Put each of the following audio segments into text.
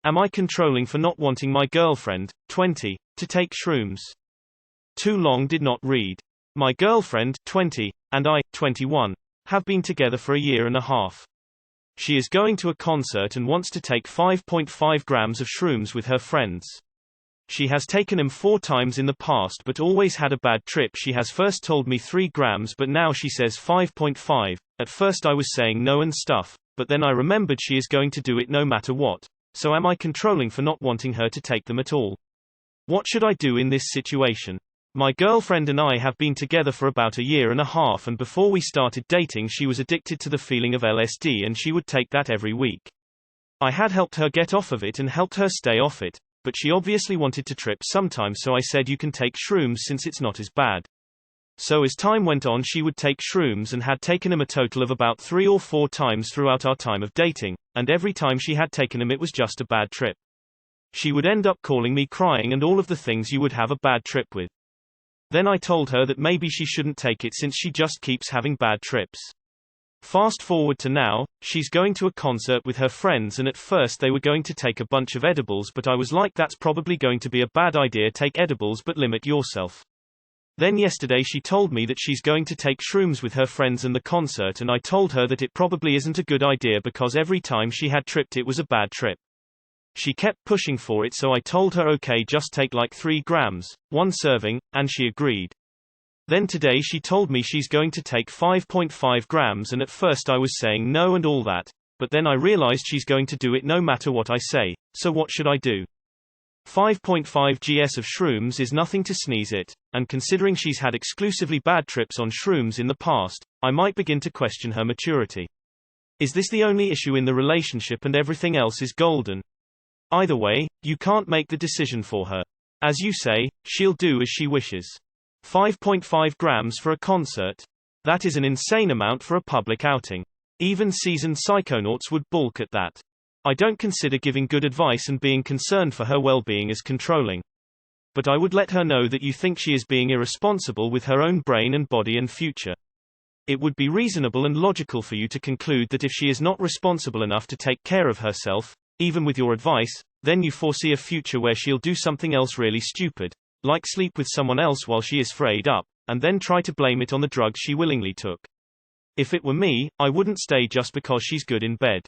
Am I controlling for not wanting my girlfriend, 20, to take shrooms? Too long did not read. My girlfriend, 20, and I, 21, have been together for a year and a half. She is going to a concert and wants to take 5.5 grams of shrooms with her friends. She has taken them 4 times in the past but always had a bad trip. She has first told me 3 grams but now she says 5.5. At first I was saying no and stuff, but then I remembered she is going to do it no matter what. So am I controlling for not wanting her to take them at all? What should I do in this situation? My girlfriend and I have been together for about a year and a half, and before we started dating she was addicted to the feeling of LSD and she would take that every week. I had helped her get off of it and helped her stay off it, but she obviously wanted to trip sometimes, so I said you can take shrooms since it's not as bad. So as time went on she would take shrooms and had taken them a total of about 3 or 4 times throughout our time of dating, and every time she had taken them it was just a bad trip. She would end up calling me crying and all of the things you would have a bad trip with. Then I told her that maybe she shouldn't take it since she just keeps having bad trips. Fast forward to now, she's going to a concert with her friends and at first they were going to take a bunch of edibles, but I was like that's probably going to be a bad idea, take edibles but limit yourself. Then yesterday she told me that she's going to take shrooms with her friends and the concert, and I told her that it probably isn't a good idea because every time she had tripped it was a bad trip. She kept pushing for it, so I told her okay, just take like 3 grams, 1 serving, and she agreed. Then today she told me she's going to take 5.5 grams and at first I was saying no and all that, but then I realized she's going to do it no matter what I say, so what should I do? 5.5 gs of shrooms is nothing to sneeze at, and considering she's had exclusively bad trips on shrooms in the past, I might begin to question her maturity. Is this the only issue in the relationship and everything else is golden? Either way, you can't make the decision for her. As you say, she'll do as she wishes. 5.5 grams for a concert? That is an insane amount for a public outing. Even seasoned psychonauts would balk at that. I don't consider giving good advice and being concerned for her well-being as controlling. But I would let her know that you think she is being irresponsible with her own brain and body and future. It would be reasonable and logical for you to conclude that if she is not responsible enough to take care of herself, even with your advice, then you foresee a future where she'll do something else really stupid, like sleep with someone else while she is frayed up, and then try to blame it on the drugs she willingly took. If it were me, I wouldn't stay just because she's good in bed.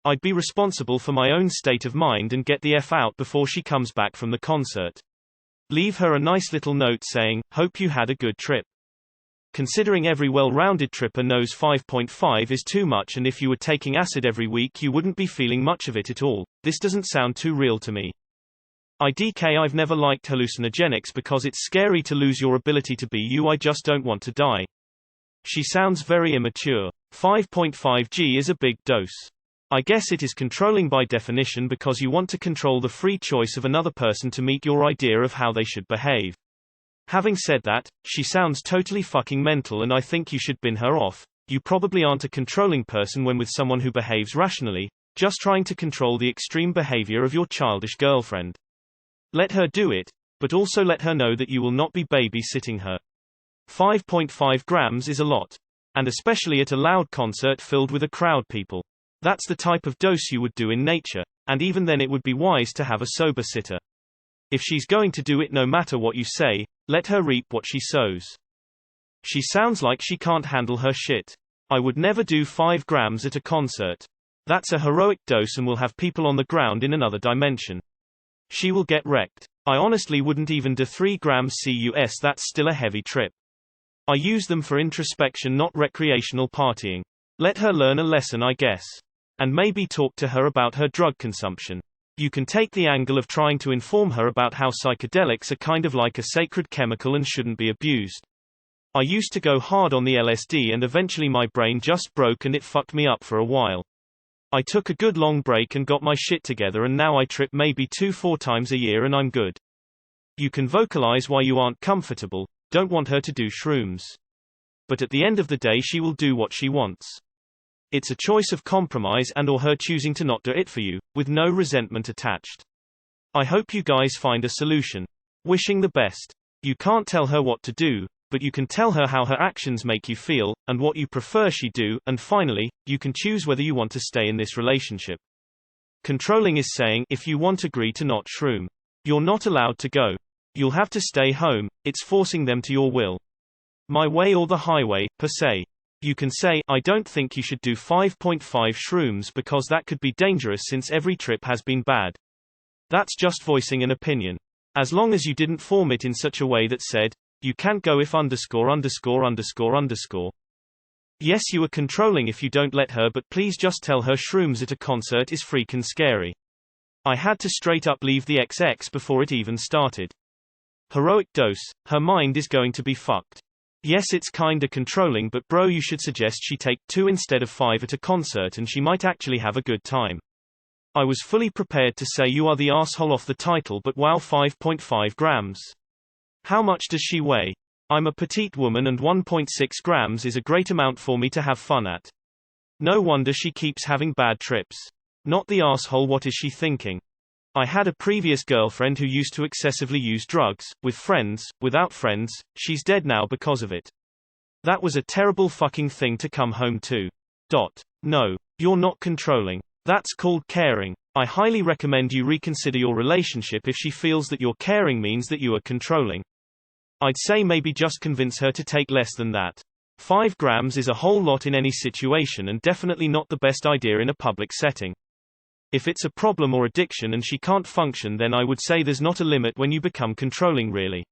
I'd be responsible for my own state of mind and get the F out before she comes back from the concert. Leave her a nice little note saying, "Hope you had a good trip." Considering every well-rounded tripper knows 5.5 is too much, and if you were taking acid every week you wouldn't be feeling much of it at all, this doesn't sound too real to me. IDK I've never liked hallucinogenics because it's scary to lose your ability to be you. I just don't want to die. She sounds very immature. 5.5 g is a big dose. I guess it is controlling by definition because you want to control the free choice of another person to meet your idea of how they should behave. Having said that, she sounds totally fucking mental and I think you should bin her off. You probably aren't a controlling person when with someone who behaves rationally, just trying to control the extreme behavior of your childish girlfriend. Let her do it, but also let her know that you will not be babysitting her. 5.5 grams is a lot. And especially at a loud concert filled with a crowd people. That's the type of dose you would do in nature, and even then it would be wise to have a sober sitter. If she's going to do it no matter what you say, let her reap what she sows. She sounds like she can't handle her shit. I would never do 5 grams at a concert. That's a heroic dose and will have people on the ground in another dimension. She will get wrecked. I honestly wouldn't even do 3 grams cus, that's still a heavy trip. I use them for introspection, not recreational partying. Let her learn a lesson, I guess. And maybe talk to her about her drug consumption. You can take the angle of trying to inform her about how psychedelics are kind of like a sacred chemical and shouldn't be abused. I used to go hard on the LSD and eventually my brain just broke and it fucked me up for a while. I took a good long break and got my shit together and now I trip maybe 2-4 times a year and I'm good. You can vocalize why you aren't comfortable, don't want her to do shrooms. But at the end of the day she will do what she wants. It's a choice of compromise and or her choosing to not do it for you, with no resentment attached. I hope you guys find a solution. Wishing the best. You can't tell her what to do, but you can tell her how her actions make you feel, and what you prefer she do, and finally, you can choose whether you want to stay in this relationship. Controlling is saying, if you want agree to not shroom. You're not allowed to go. You'll have to stay home, it's forcing them to your will. My way or the highway, per se. You can say, I don't think you should do 5.5 shrooms because that could be dangerous since every trip has been bad. That's just voicing an opinion. As long as you didn't form it in such a way that said, you can't go if underscore underscore underscore underscore. Yes, you are controlling if you don't let her, but please just tell her shrooms at a concert is freaking scary. I had to straight up leave the XX before it even started. Heroic dose, her mind is going to be fucked. Yes, it's kinda controlling, but bro, you should suggest she take 2 instead of 5 at a concert and she might actually have a good time. I was fully prepared to say you are the asshole off the title, but wow, 5.5 grams. How much does she weigh? I'm a petite woman and 1.6 grams is a great amount for me to have fun at. No wonder she keeps having bad trips. Not the asshole, what is she thinking? I had a previous girlfriend who used to excessively use drugs, with friends, without friends, she's dead now because of it. That was a terrible fucking thing to come home to. No. You're not controlling. That's called caring. I highly recommend you reconsider your relationship if she feels that your caring means that you are controlling. I'd say maybe just convince her to take less than that. 5 grams is a whole lot in any situation and definitely not the best idea in a public setting. If it's a problem or addiction and she can't function, then I would say there's not a limit when you become controlling, really.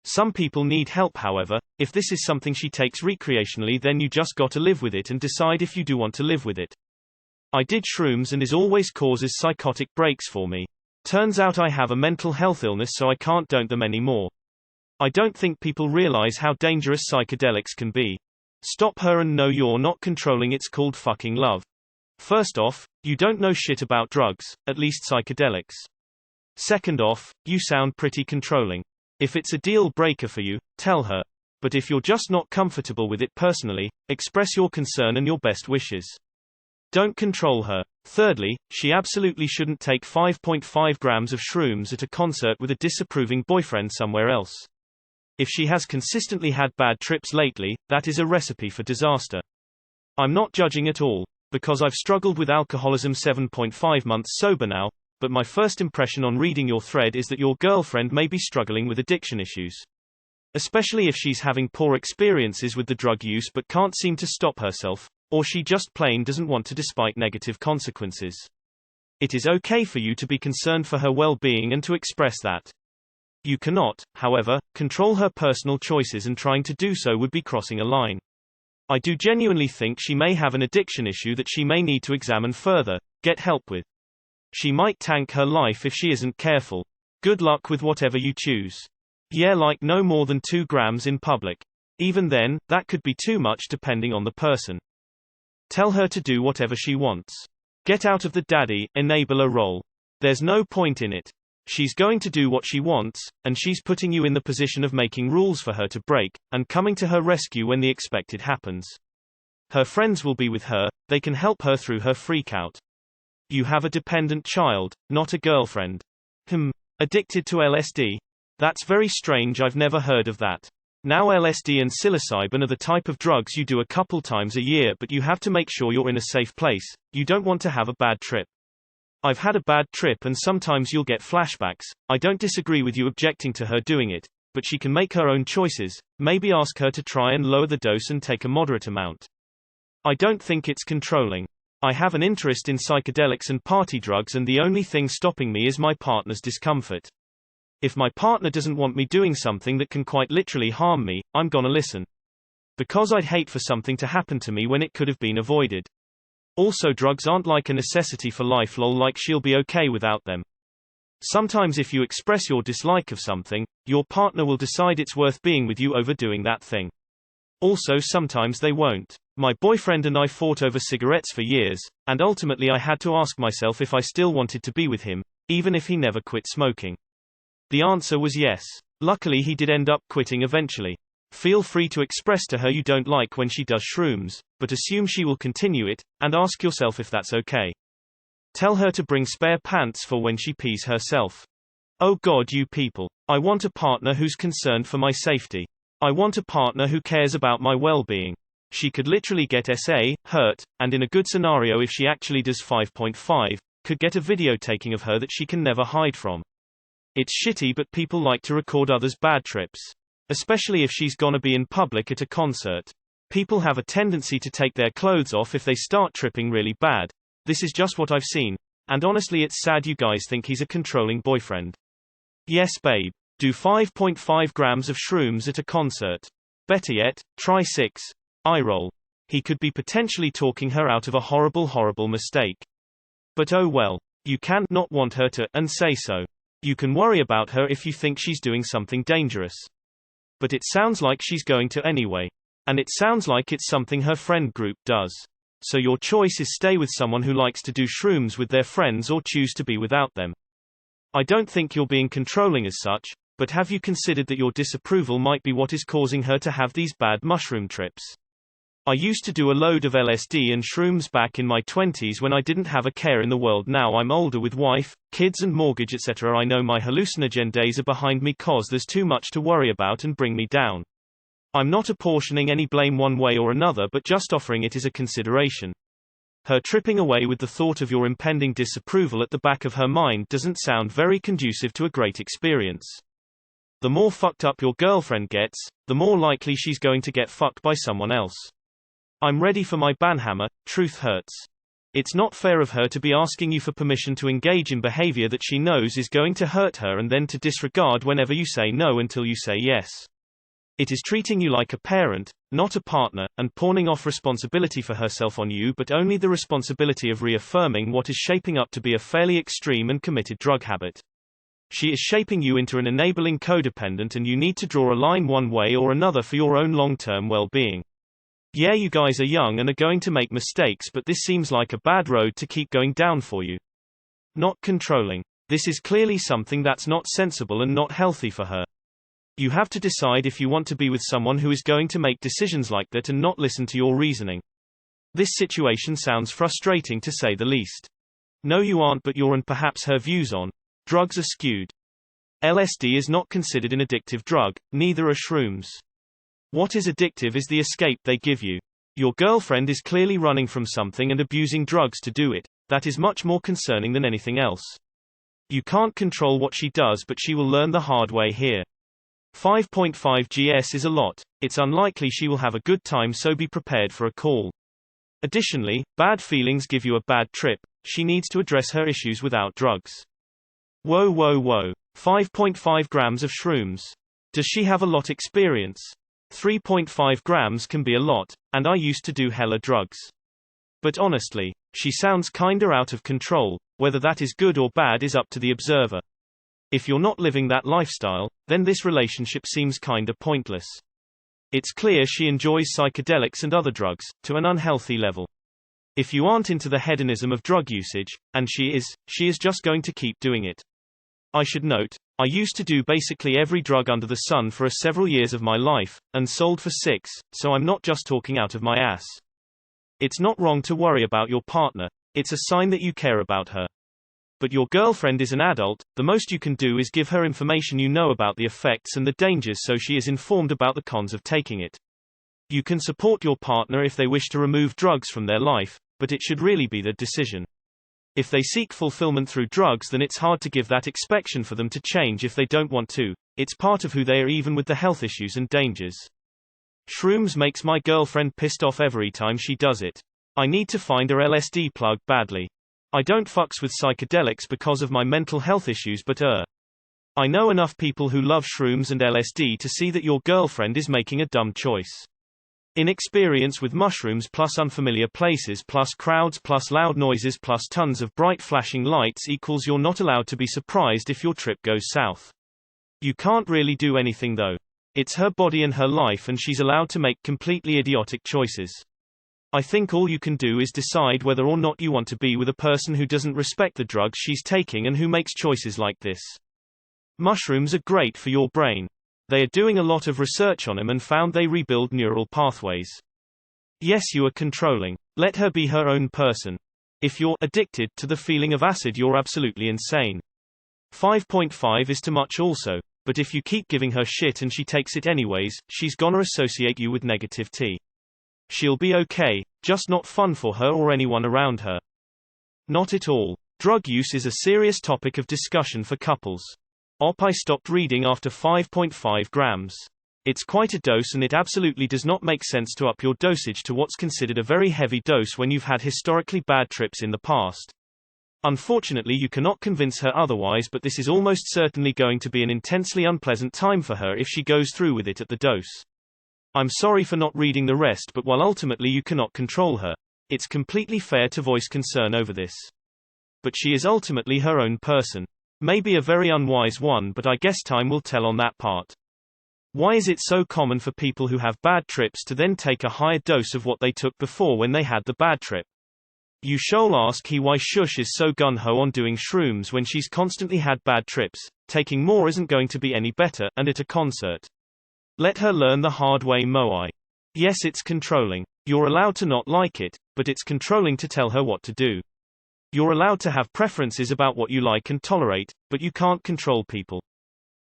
Some people need help, however. If this is something she takes recreationally, then you just gotta live with it and decide if you do want to live with it. I did shrooms and it always causes psychotic breaks for me. Turns out I have a mental health illness, so I can't don't them anymore. I don't think people realize how dangerous psychedelics can be. Stop her and no, you're not controlling, it's called fucking love. First off, you don't know shit about drugs, at least psychedelics. Second off, you sound pretty controlling. If it's a deal breaker for you, tell her. But if you're just not comfortable with it personally, express your concern and your best wishes. Don't control her. Thirdly, she absolutely shouldn't take 5.5 grams of shrooms at a concert with a disapproving boyfriend somewhere else. If she has consistently had bad trips lately, that is a recipe for disaster. I'm not judging at all, because I've struggled with alcoholism 7.5 months sober now, but my first impression on reading your thread is that your girlfriend may be struggling with addiction issues. Especially if she's having poor experiences with the drug use but can't seem to stop herself, or she just plain doesn't want to despite negative consequences. It is okay for you to be concerned for her well-being and to express that. You cannot, however, control her personal choices, and trying to do so would be crossing a line. I do genuinely think she may have an addiction issue that she may need to examine further, get help with. She might tank her life if she isn't careful. Good luck with whatever you choose. Yeah, like no more than 2 grams in public. Even then, that could be too much depending on the person. Tell her to do whatever she wants. Get out of the daddy, enabler role. There's no point in it. She's going to do what she wants, and she's putting you in the position of making rules for her to break, and coming to her rescue when the expected happens. Her friends will be with her, they can help her through her freakout. You have a dependent child, not a girlfriend. Addicted to LSD? That's very strange, I've never heard of that. Now LSD and psilocybin are the type of drugs you do a couple times a year, but you have to make sure you're in a safe place. You don't want to have a bad trip. I've had a bad trip and sometimes you'll get flashbacks. I don't disagree with you objecting to her doing it, but she can make her own choices. Maybe ask her to try and lower the dose and take a moderate amount. I don't think it's controlling. I have an interest in psychedelics and party drugs, and the only thing stopping me is my partner's discomfort. If my partner doesn't want me doing something that can quite literally harm me, I'm gonna listen. Because I'd hate for something to happen to me when it could have been avoided. Also, drugs aren't like a necessity for life, lol, like she'll be okay without them. Sometimes if you express your dislike of something, your partner will decide it's worth being with you over doing that thing. Also, sometimes they won't. My boyfriend and I fought over cigarettes for years, and ultimately I had to ask myself if I still wanted to be with him, even if he never quit smoking. The answer was yes. Luckily he did end up quitting eventually. Feel free to express to her you don't like when she does shrooms, but assume she will continue it, and ask yourself if that's okay. Tell her to bring spare pants for when she pees herself. Oh God, you people. I want a partner who's concerned for my safety. I want a partner who cares about my well-being. She could literally get hurt, and in a good scenario if she actually does 5.5, could get a video taking of her that she can never hide from. It's shitty, but people like to record others' bad trips. Especially if she's gonna be in public at a concert. People have a tendency to take their clothes off if they start tripping really bad. This is just what I've seen. And honestly, it's sad you guys think he's a controlling boyfriend. Yes, babe. Do 5.5 grams of shrooms at a concert. Better yet, try 6. Eye roll. He could be potentially talking her out of a horrible mistake. But oh well. You can not want her to, and say so. You can worry about her if you think she's doing something dangerous. But it sounds like she's going to anyway. And it sounds like it's something her friend group does. So your choice is stay with someone who likes to do shrooms with their friends or choose to be without them. I don't think you're being controlling as such, but have you considered that your disapproval might be what is causing her to have these bad mushroom trips? I used to do a load of LSD and shrooms back in my 20s when I didn't have a care in the world. Now I'm older with wife, kids and mortgage etc. I know my hallucinogen days are behind me cause there's too much to worry about and bring me down. I'm not apportioning any blame one way or another but just offering it as a consideration. Her tripping away with the thought of your impending disapproval at the back of her mind doesn't sound very conducive to a great experience. The more fucked up your girlfriend gets, the more likely she's going to get fucked by someone else. I'm ready for my banhammer, truth hurts. It's not fair of her to be asking you for permission to engage in behavior that she knows is going to hurt her and then to disregard whenever you say no until you say yes. It is treating you like a parent, not a partner, and pawning off responsibility for herself on you but only the responsibility of reaffirming what is shaping up to be a fairly extreme and committed drug habit. She is shaping you into an enabling codependent and you need to draw a line one way or another for your own long-term well-being. Yeah, you guys are young and are going to make mistakes, but this seems like a bad road to keep going down for you. Not controlling. This is clearly something that's not sensible and not healthy for her. You have to decide if you want to be with someone who is going to make decisions like that and not listen to your reasoning. This situation sounds frustrating to say the least. No, you aren't, but your and perhaps her views on drugs are skewed. LSD is not considered an addictive drug, neither are shrooms. What is addictive is the escape they give you. Your girlfriend is clearly running from something and abusing drugs to do it. That is much more concerning than anything else. You can't control what she does, but she will learn the hard way here. 5.5 GS is a lot. It's unlikely she will have a good time, so be prepared for a call. Additionally, bad feelings give you a bad trip. She needs to address her issues without drugs. Whoa. 5.5 grams of shrooms. Does she have a lot experience? 3.5 grams can be a lot, and I used to do hella drugs. But honestly, she sounds kinda out of control. Whether that is good or bad is up to the observer. If you're not living that lifestyle, then this relationship seems kinda pointless. It's clear she enjoys psychedelics and other drugs, to an unhealthy level. If you aren't into the hedonism of drug usage, and she is just going to keep doing it. I should note, I used to do basically every drug under the sun for several years of my life, and sold for 6, so I'm not just talking out of my ass. It's not wrong to worry about your partner, it's a sign that you care about her. But your girlfriend is an adult, the most you can do is give her information you know about the effects and the dangers so she is informed about the cons of taking it. You can support your partner if they wish to remove drugs from their life, but it should really be their decision. If they seek fulfillment through drugs, then it's hard to give that expectation for them to change if they don't want to. It's part of who they are even with the health issues and dangers. Shrooms makes my girlfriend pissed off every time she does it. I need to find her LSD plug badly. I don't fucks with psychedelics because of my mental health issues, but I know enough people who love shrooms and LSD to see that your girlfriend is making a dumb choice. Inexperience with mushrooms plus unfamiliar places plus crowds plus loud noises plus tons of bright flashing lights equals you're not allowed to be surprised if your trip goes south. You can't really do anything though. It's her body and her life and she's allowed to make completely idiotic choices. I think all you can do is decide whether or not you want to be with a person who doesn't respect the drugs she's taking and who makes choices like this. Mushrooms are great for your brain. They are doing a lot of research on them and found they rebuild neural pathways. Yes, you are controlling. Let her be her own person. If you're addicted to the feeling of acid, you're absolutely insane. 5.5 is too much also, but if you keep giving her shit and she takes it anyways, she's gonna associate you with negativity. She'll be okay, just not fun for her or anyone around her. Not at all. Drug use is a serious topic of discussion for couples. I stopped reading after 5.5 grams. It's quite a dose and it absolutely does not make sense to up your dosage to what's considered a very heavy dose when you've had historically bad trips in the past. Unfortunately, you cannot convince her otherwise, but this is almost certainly going to be an intensely unpleasant time for her if she goes through with it at the dose. I'm sorry for not reading the rest, but while ultimately you cannot control her, it's completely fair to voice concern over this. But she is ultimately her own person. Maybe a very unwise one, but I guess time will tell on that part. Why is it so common for people who have bad trips to then take a higher dose of what they took before when they had the bad trip? You shall ask he why Shush is so gun-ho on doing shrooms when she's constantly had bad trips. Taking more isn't going to be any better, and at a concert. Let her learn the hard way, Moai. Yes, it's controlling. You're allowed to not like it, but it's controlling to tell her what to do. You're allowed to have preferences about what you like and tolerate, but you can't control people.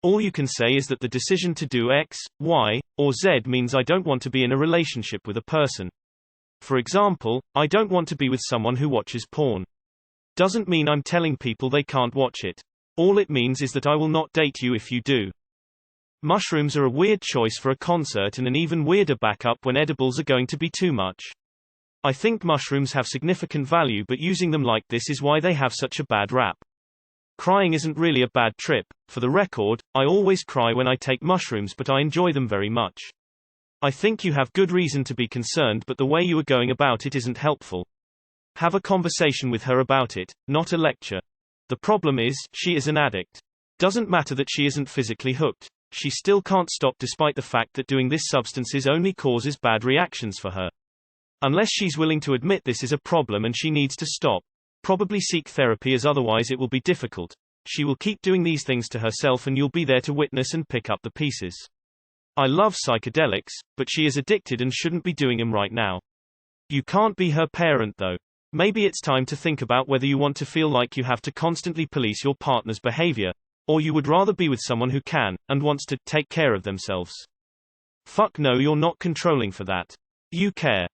All you can say is that the decision to do X, Y, or Z means I don't want to be in a relationship with a person. For example, I don't want to be with someone who watches porn. Doesn't mean I'm telling people they can't watch it. All it means is that I will not date you if you do. Mushrooms are a weird choice for a concert and an even weirder backup when edibles are going to be too much. I think mushrooms have significant value, but using them like this is why they have such a bad rap. Crying isn't really a bad trip. For the record, I always cry when I take mushrooms, but I enjoy them very much. I think you have good reason to be concerned, but the way you are going about it isn't helpful. Have a conversation with her about it, not a lecture. The problem is, she is an addict. Doesn't matter that she isn't physically hooked. She still can't stop despite the fact that doing this substances only causes bad reactions for her. Unless she's willing to admit this is a problem and she needs to stop. Probably seek therapy, as otherwise it will be difficult. She will keep doing these things to herself and you'll be there to witness and pick up the pieces. I love psychedelics, but she is addicted and shouldn't be doing them right now. You can't be her parent though. Maybe it's time to think about whether you want to feel like you have to constantly police your partner's behavior, or you would rather be with someone who can, and wants to, take care of themselves. Fuck no, you're not controlling for that. You care.